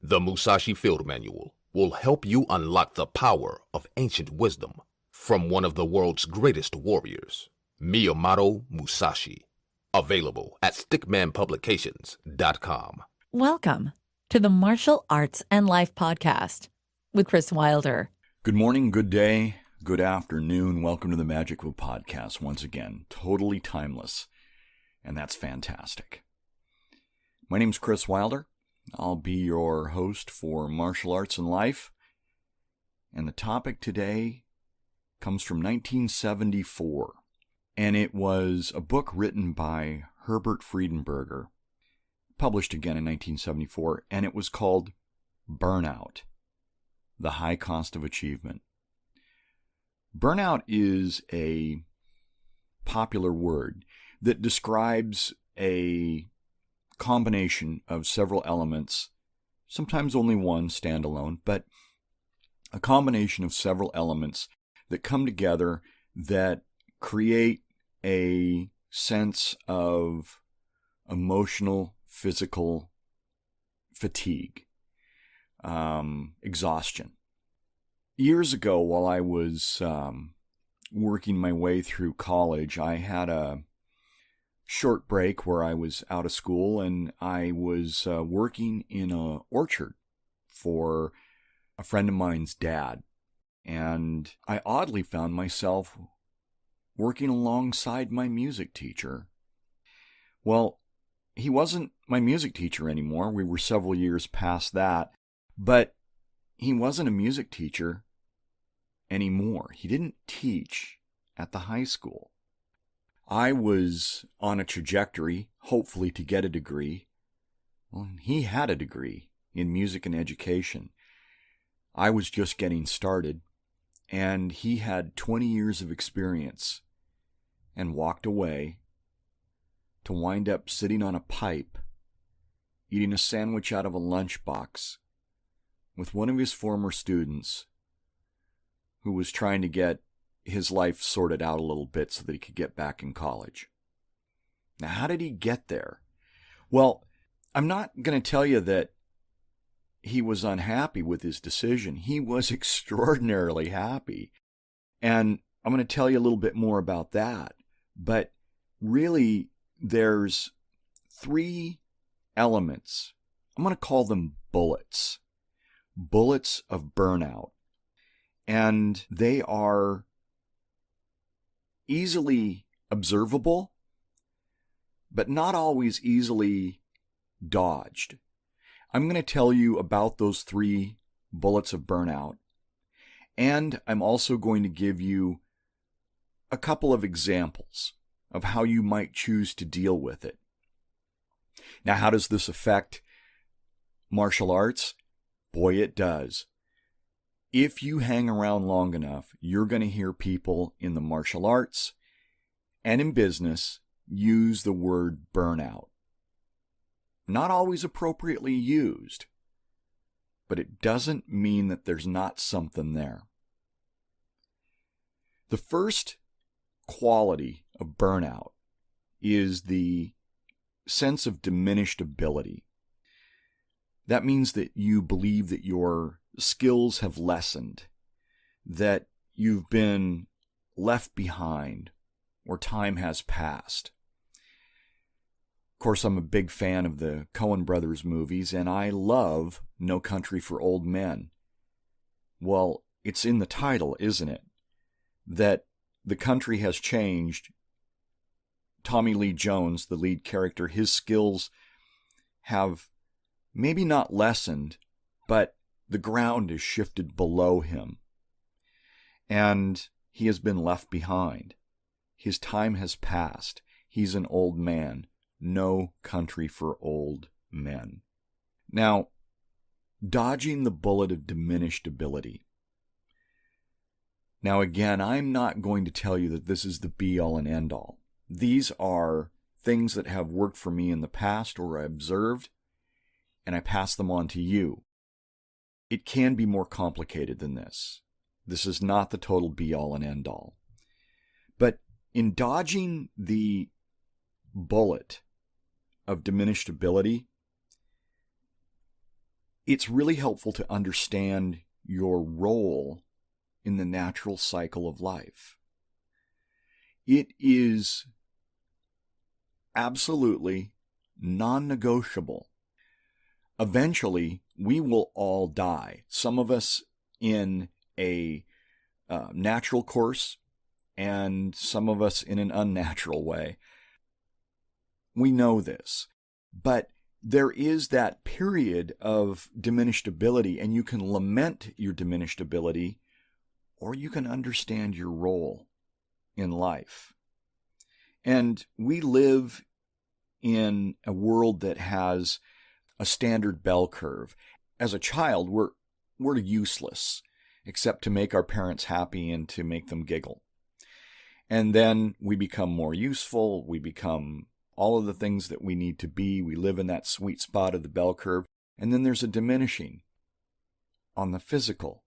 The Musashi Field Manual will help you unlock the power of ancient wisdom from one of the world's greatest warriors, Miyamoto Musashi. Available at stickmanpublications.com. Welcome to the Martial Arts and Life Podcast with Kris Wilder. Good morning, good day, good afternoon. Welcome to the Magic of a Podcast once again. Totally timeless, and that's fantastic. My name's Kris Wilder. I'll be your host for Martial Arts and Life, and the topic today comes from 1974, and it was a book written by Herbert Friedenberger, published again in 1974, and it was called Burnout: The High Cost of Achievement. Burnout is a popular word that describes a combination of several elements, sometimes only one standalone, but a combination of several elements that come together that create a sense of emotional, physical fatigue, exhaustion. Years ago, while I was working my way through college, I had a short break where I was out of school, and I was working in an orchard for a friend of mine's dad. And I oddly found myself working alongside my music teacher. Well, he wasn't my music teacher anymore. We were several years past that. But he wasn't a music teacher anymore. He didn't teach at the high school. I was on a trajectory, hopefully to get a degree. Well, he had a degree in music and education. I was just getting started, and he had 20 years of experience and walked away to wind up sitting on a pipe, eating a sandwich out of a lunchbox with one of his former students who was trying to get his life sorted out a little bit so that he could get back in college. Now, how did he get there? Well, I'm not going to tell you that he was unhappy with his decision. He was extraordinarily happy. And I'm going to tell you a little bit more about that. But really, there's three elements. I'm going to call them bullets. Bullets of burnout. And they are easily observable, but not always easily dodged. I'm going to tell you about those three bullets of burnout, and I'm also going to give you a couple of examples of how you might choose to deal with it. Now, how does this affect martial arts? Boy, it does. If you hang around long enough, you're going to hear people in the martial arts and in business use the word burnout. Not always appropriately used, but it doesn't mean that there's not something there. The first quality of burnout is the sense of diminished ability. That means that you believe that your skills have lessened, that you've been left behind, or time has passed. Of course, I'm a big fan of the Coen Brothers movies, and I love No Country for Old Men. Well, it's in the title, isn't it? That the country has changed. Tommy Lee Jones, the lead character, his skills have maybe not lessened, but the ground is shifted below him, and he has been left behind. His time has passed. He's an old man. No country for old men. Now, dodging the bullet of diminished ability. Now, again, I'm not going to tell you that this is the be-all and end-all. These are things that have worked for me in the past or I observed, and I pass them on to you. It can be more complicated than this. This is not the total be-all and end-all. But in dodging the bullet of diminished ability, it's really helpful to understand your role in the natural cycle of life. It is absolutely non-negotiable. Eventually, we will all die. Some of us in a natural course, and some of us in an unnatural way. We know this, but there is that period of diminished ability, and you can lament your diminished ability, or you can understand your role in life. And we live in a world that has a standard bell curve. As a child, we're useless, except to make our parents happy and to make them giggle. And then we become more useful. We become all of the things that we need to be. We live in that sweet spot of the bell curve. And then there's a diminishing on the physical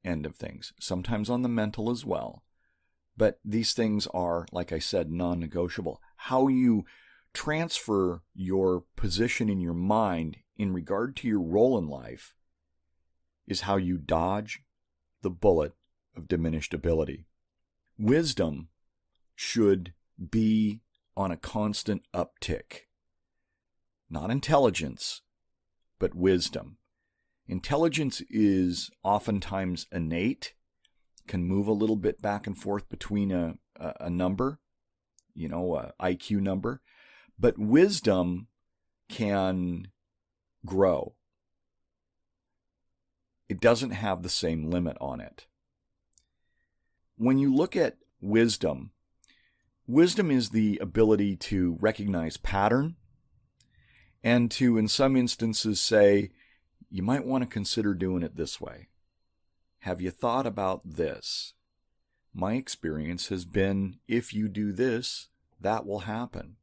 end of things, sometimes on the mental as well. But these things are, like I said, non-negotiable. How you transfer your position in your mind in regard to your role in life is how you dodge the bullet of diminished ability. Wisdom should be on a constant uptick. Not intelligence, but wisdom. Intelligence is oftentimes innate, can move a little bit back and forth between a number, a IQ number, but wisdom can grow. It doesn't have the same limit on it. When you look at wisdom, wisdom is the ability to recognize pattern and to, in some instances, say, you might want to consider doing it this way. Have you thought about this? My experience has been, if you do this, that will happen.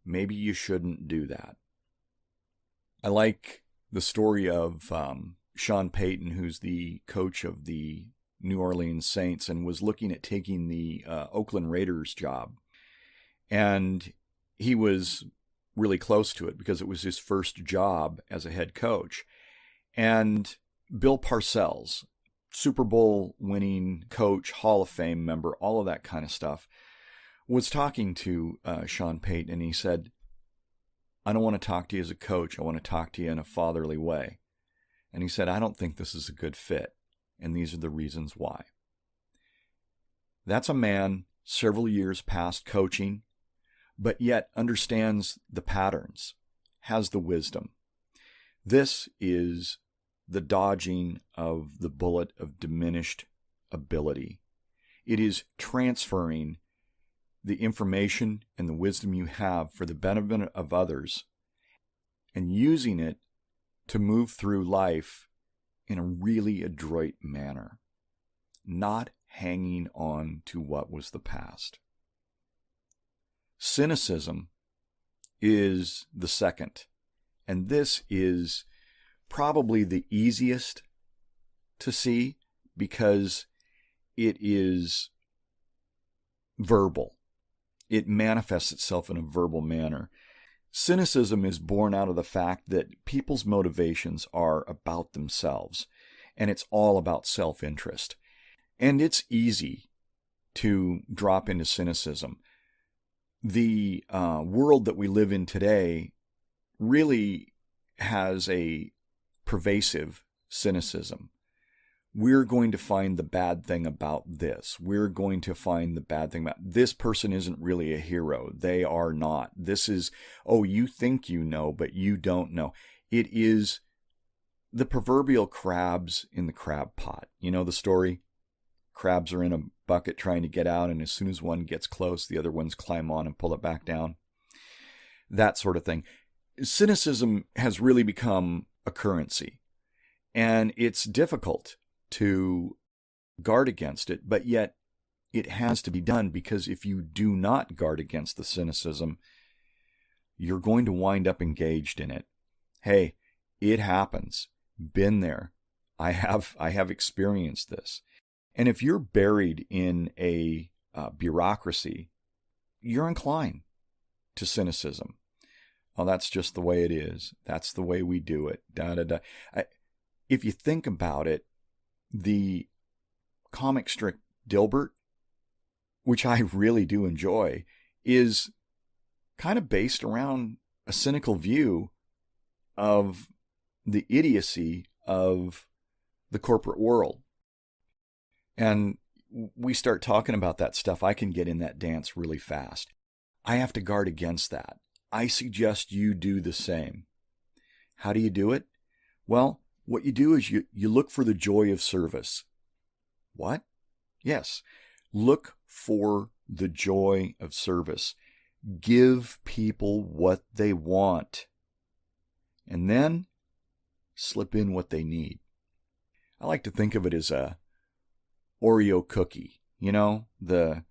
Maybe you shouldn't do that. I like the story of Sean Payton, who's the coach of the New Orleans Saints and was looking at taking the Oakland Raiders job. And he was really close to it because it was his first job as a head coach. And Bill Parcells, Super Bowl winning coach, Hall of Fame member, all of that kind of stuff, was talking to Sean Payton, and he said, I don't want to talk to you as a coach. I want to talk to you in a fatherly way. And he said, I don't think this is a good fit. And these are the reasons why. That's a man several years past coaching, but yet understands the patterns, has the wisdom. This is the dodging of the bullet of diminished ability. It is transferring the information and the wisdom you have for the benefit of others and using it to move through life in a really adroit manner, not hanging on to what was the past. Cynicism is the second, and this is probably the easiest to see because it is verbal. It manifests itself in a verbal manner. Cynicism is born out of the fact that people's motivations are about themselves, and it's all about self-interest. And it's easy to drop into cynicism. The world that we live in today really has a pervasive cynicism. We're going to find the bad thing about this. We're going to find the bad thing about this person isn't really a hero. They are not. This is, oh, you think you know, but you don't know. It is the proverbial crabs in the crab pot. You know the story? Crabs are in a bucket trying to get out, and as soon as one gets close, the other ones climb on and pull it back down. That sort of thing. Cynicism has really become a currency, and it's difficult to guard against it, but yet it has to be done, because if you do not guard against the cynicism, you're going to wind up engaged in it. Hey, it happens. Been there. I have experienced this. And if you're buried in a bureaucracy, you're inclined to cynicism. Oh, that's just the way it is. That's the way we do it. Da da da. If you think about it, the comic strip Dilbert, which I really do enjoy, is kind of based around a cynical view of the idiocy of the corporate world. And we start talking about that stuff, I can get in that dance really fast. I have to guard against that. I suggest you do the same. How do you do it? Well, what you do is you look for the joy of service. What? Yes. Look for the joy of service. Give people what they want. And then slip in what they need. I like to think of it as a Oreo cookie. You know, the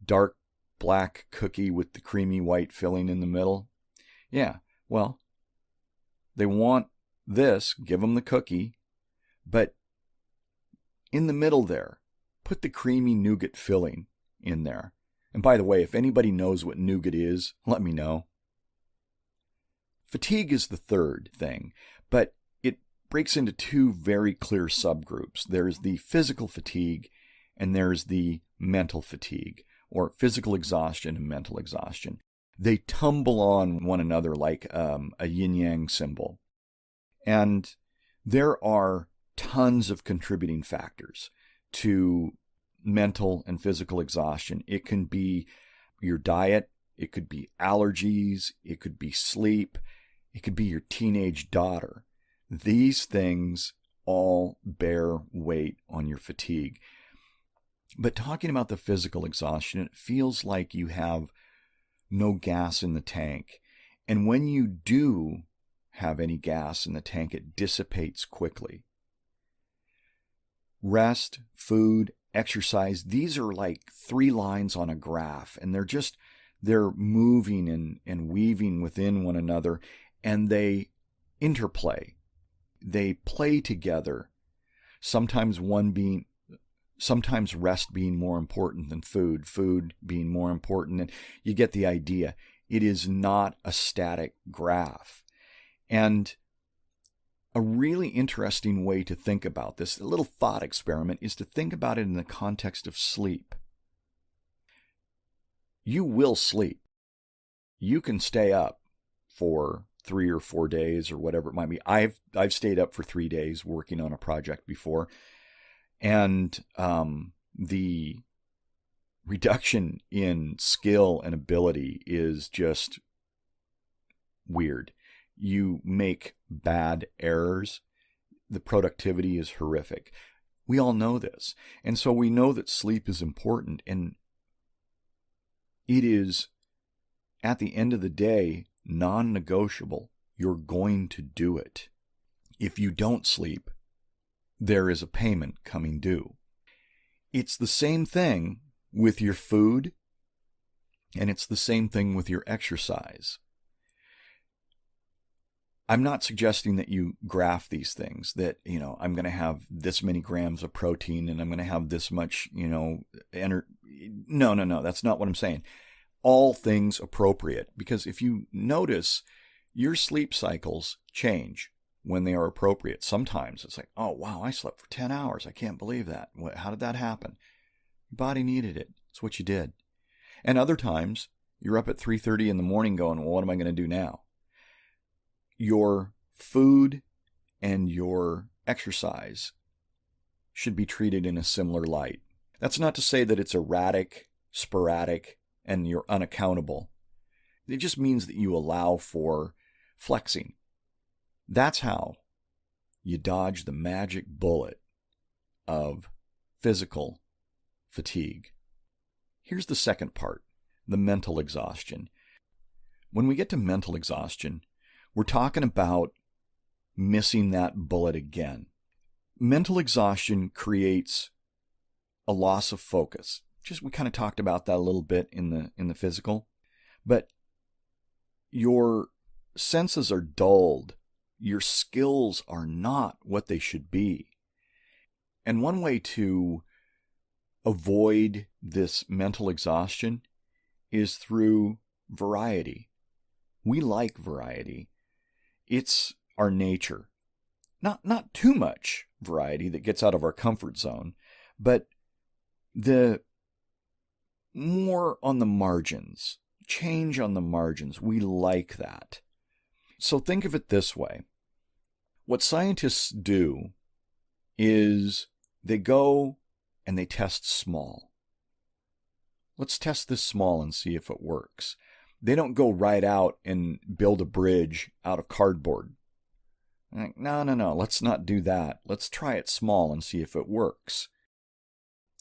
dark black cookie with the creamy white filling in the middle. Yeah, well, they want this, give them the cookie, but in the middle there, put the creamy nougat filling in there. And by the way, if anybody knows what nougat is, let me know. Fatigue is the third thing, but it breaks into two very clear subgroups. There's the physical fatigue and there's the mental fatigue, or physical exhaustion and mental exhaustion. They tumble on one another like a yin-yang symbol. And there are tons of contributing factors to mental and physical exhaustion. It can be your diet, it could be allergies, it could be sleep, it could be your teenage daughter. These things all bear weight on your fatigue. But talking about the physical exhaustion, it feels like you have no gas in the tank. And when you do have any gas in the tank, it dissipates quickly. Rest, food, exercise, these are like 3 lines on a graph, and they're moving and weaving within one another, and they interplay. They play together, sometimes rest being more important than food being more important, and you get the idea. It is not a static graph. And a really interesting way to think about this, a little thought experiment, is to think about it in the context of sleep. You will sleep. You can stay up for 3 or 4 days or whatever it might be. I've stayed up for 3 days working on a project before, and the reduction in skill and ability is just weird. You make bad errors. The productivity is horrific. We all know this. And so we know that sleep is important, and it is, at the end of the day, non-negotiable. You're going to do it. If you don't sleep, there is a payment coming due. It's the same thing with your food, and it's the same thing with your exercise. I'm not suggesting that you graph these things, that, I'm going to have this many grams of protein and I'm going to have this much, No, that's not what I'm saying. All things appropriate, because if you notice, your sleep cycles change when they are appropriate. Sometimes it's like, oh, wow, I slept for 10 hours. I can't believe that. How did that happen? Your body needed it. It's what you did. And other times, you're up at 3:30 in the morning going, well, what am I going to do now? Your food and your exercise should be treated in a similar light. That's not to say that it's erratic, sporadic, and you're unaccountable. It just means that you allow for flexing. That's how you dodge the magic bullet of physical fatigue. Here's the second part, the mental exhaustion. When we get to mental exhaustion, we're talking about missing that bullet again. Mental exhaustion creates a loss of focus. We kind of talked about that a little bit in the physical, but your senses are dulled. Your skills are not what they should be. And one way to avoid this mental exhaustion is through variety. We like variety. It's our nature. Not too much variety that gets out of our comfort zone, but the more on the margins, change on the margins. We like that. So think of it this way. What scientists do is they go and they test small. Let's test this small and see if it works. They don't go right out and build a bridge out of cardboard. Like, no, let's not do that. Let's try it small and see if it works.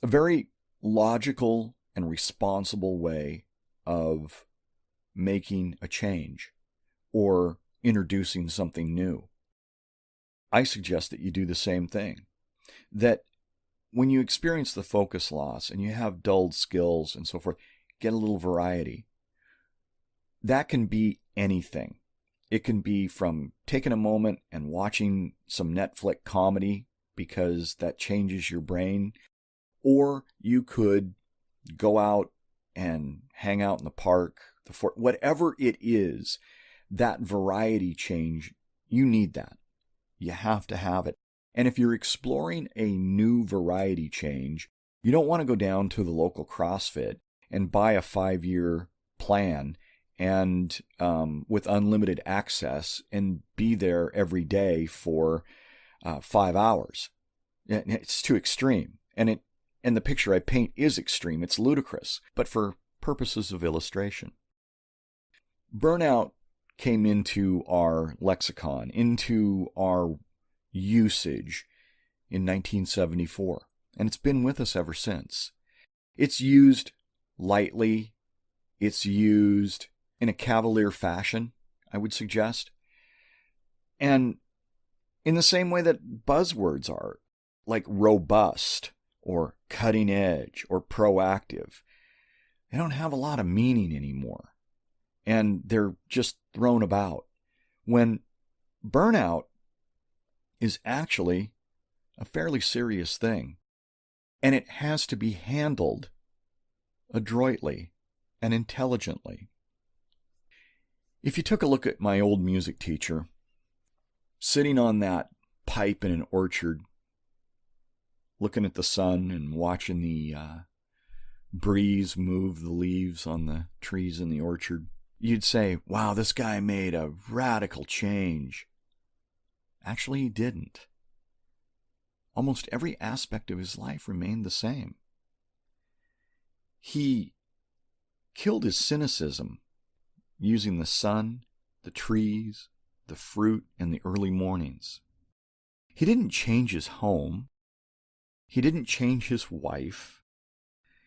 A very logical and responsible way of making a change or introducing something new. I suggest that you do the same thing. That when you experience the focus loss and you have dulled skills and so forth, get a little variety. That can be anything. It can be from taking a moment and watching some Netflix comedy because that changes your brain. Or you could go out and hang out in the park, whatever it is, that variety change, you need that. You have to have it. And if you're exploring a new variety change, you don't want to go down to the local CrossFit and buy a 5-year plan and with unlimited access and be there every day for 5 hours. It's too extreme. And the picture I paint is extreme. It's ludicrous, but for purposes of illustration. Burnout came into our lexicon, into our usage in 1974, and it's been with us ever since. It's used lightly. It's used in a cavalier fashion, I would suggest. And in the same way that buzzwords are, like robust or cutting edge or proactive, they don't have a lot of meaning anymore. And they're just thrown about. When burnout is actually a fairly serious thing. And it has to be handled adroitly and intelligently. If you took a look at my old music teacher, sitting on that pipe in an orchard, looking at the sun and watching the breeze move the leaves on the trees in the orchard, you'd say, wow, this guy made a radical change. Actually, he didn't. Almost every aspect of his life remained the same. He killed his cynicism using the sun, the trees, the fruit, and the early mornings. He didn't change his home. He didn't change his wife.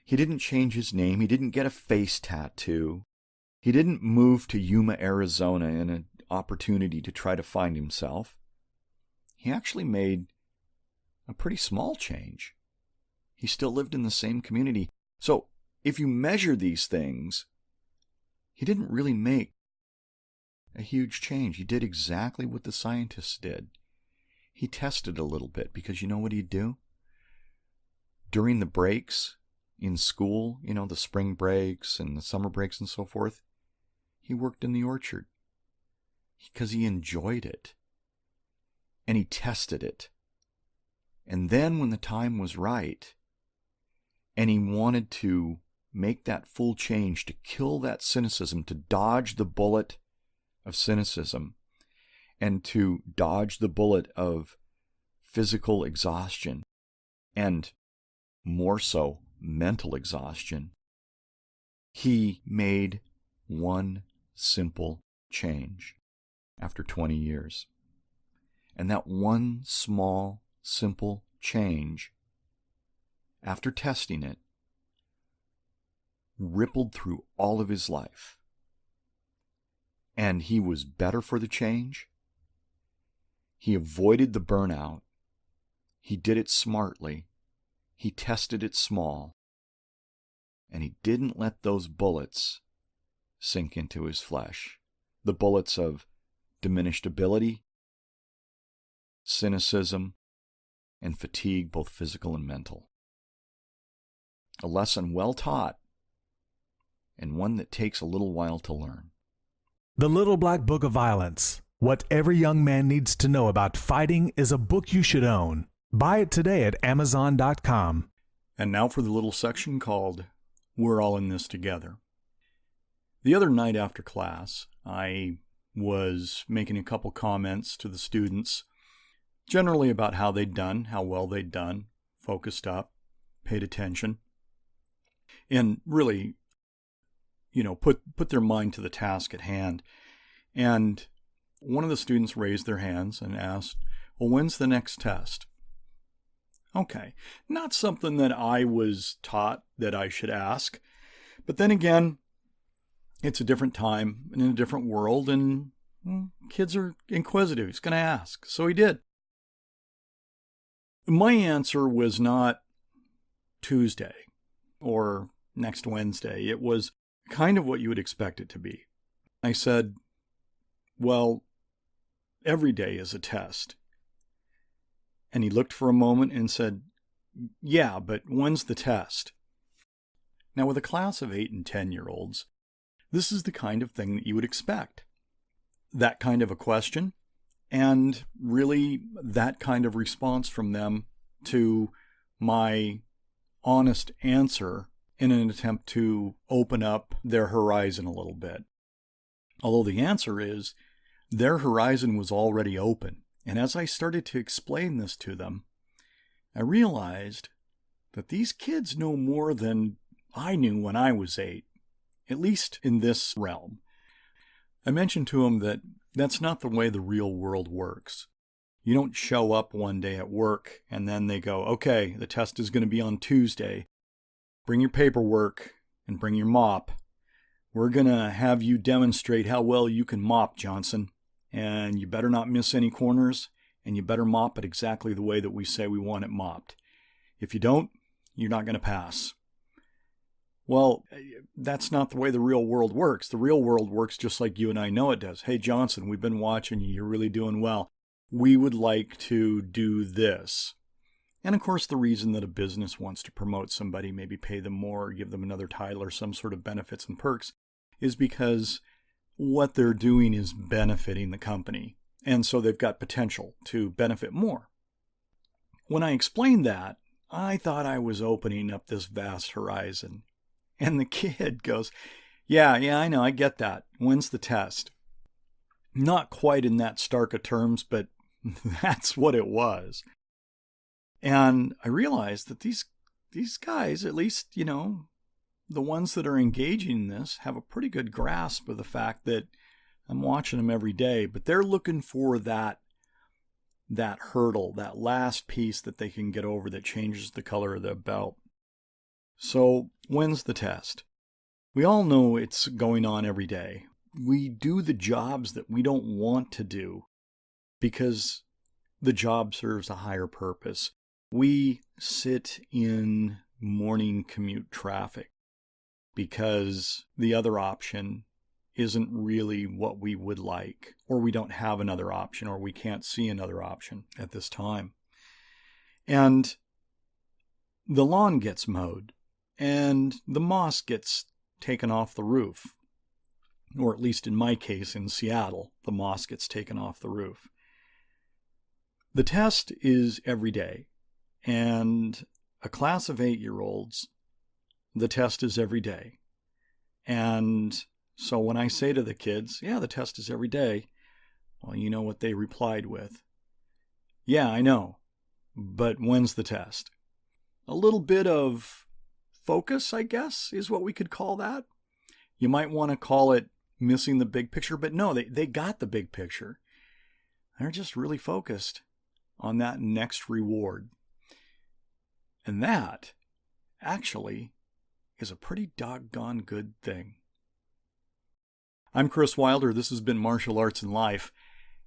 He didn't change his name. He didn't get a face tattoo. He didn't move to Yuma, Arizona in an opportunity to try to find himself. He actually made a pretty small change. He still lived in the same community. So if you measure these things, he didn't really make a huge change. He did exactly what the scientists did. He tested a little bit because you know what he'd do? During the breaks in school, the spring breaks and the summer breaks and so forth, he worked in the orchard because he enjoyed it. And he tested it. And then when the time was right, and he wanted to make that full change, to kill that cynicism, to dodge the bullet of cynicism, and to dodge the bullet of physical exhaustion, and more so, mental exhaustion, he made one simple change after 20 years. And that one small, simple change, after testing it, rippled through all of his life. And he was better for the change. He avoided the burnout. He did it smartly. He tested it small. And he didn't let those bullets sink into his flesh. The bullets of diminished ability, cynicism, and fatigue, both physical and mental. A lesson well taught, and one that takes a little while to learn. The Little Black Book of Violence. What Every Young Man Needs to Know About Fighting is a book you should own. Buy it today at Amazon.com. And now for the little section called We're All in This Together. The other night after class, I was making a couple comments to the students, generally about how they'd done, how well they'd done, focused up, paid attention, and really, put their mind to the task at hand. And one of the students raised their hands and asked, well, when's the next test? Okay, not something that I was taught that I should ask. But then again, it's a different time and in a different world, and kids are inquisitive. He's going to ask. So he did. My answer was not Tuesday or next Wednesday. It was kind of what you would expect it to be. I said, well, every day is a test. And he looked for a moment and said, yeah, but when's the test? Now, with a class of 8 and 10-year-olds, this is the kind of thing that you would expect. That kind of a question, and really that kind of response from them to my honest answer in an attempt to open up their horizon a little bit. Although the answer is, their horizon was already open. And as I started to explain this to them, I realized that these kids know more than I knew when I was 8, at least in this realm. I mentioned to them that that's not the way the real world works. You don't show up one day at work and then they go, okay, the test is going to be on Tuesday. Bring your paperwork and bring your mop. We're going to have you demonstrate how well you can mop, Johnson. And you better not miss any corners, and you better mop it exactly the way that we say we want it mopped. If you don't, you're not going to pass. Well, that's not the way the real world works. The real world works just like you and I know it does. Hey, Johnson, we've been watching you. You're really doing well. We would like to do this. And of course, the reason that a business wants to promote somebody, maybe pay them more, or give them another title or some sort of benefits and perks, is because what they're doing is benefiting the company. And so they've got potential to benefit more. When I explained that, I thought I was opening up this vast horizon. And the kid goes, yeah, I know, I get that. When's the test? Not quite in that stark of terms, but that's what it was. And I realized that these guys, at least, the ones that are engaging in this, have a pretty good grasp of the fact that I'm watching them every day, but they're looking for that hurdle, that last piece that they can get over that changes the color of the belt. So when's the test? We all know it's going on every day. We do the jobs that we don't want to do because the job serves a higher purpose. We sit in morning commute traffic because the other option isn't really what we would like, or we don't have another option, or we can't see another option at this time. And the lawn gets mowed, and the moss gets taken off the roof. Or at least in my case in Seattle, the moss gets taken off the roof. The test is every day, and a class of 8-year-olds, the test is every day. And so when I say to the kids, yeah, the test is every day, well, you know what they replied with? Yeah, I know, but when's the test? A little bit of focus, I guess, is what we could call that. You might want to call it missing the big picture, but no, they got the big picture. They're just really focused on that next reward. And that, actually, is a pretty doggone good thing. I'm Kris Wilder. This has been Martial Arts and Life.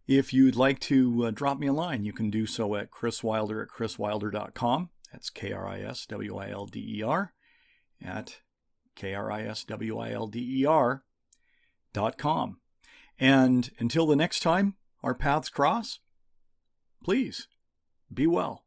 If you'd like to drop me a line, you can do so at kriswilder@kriswilder.com. That's KRISWILDER at KRISWILDER.com. And until the next time our paths cross, please be well.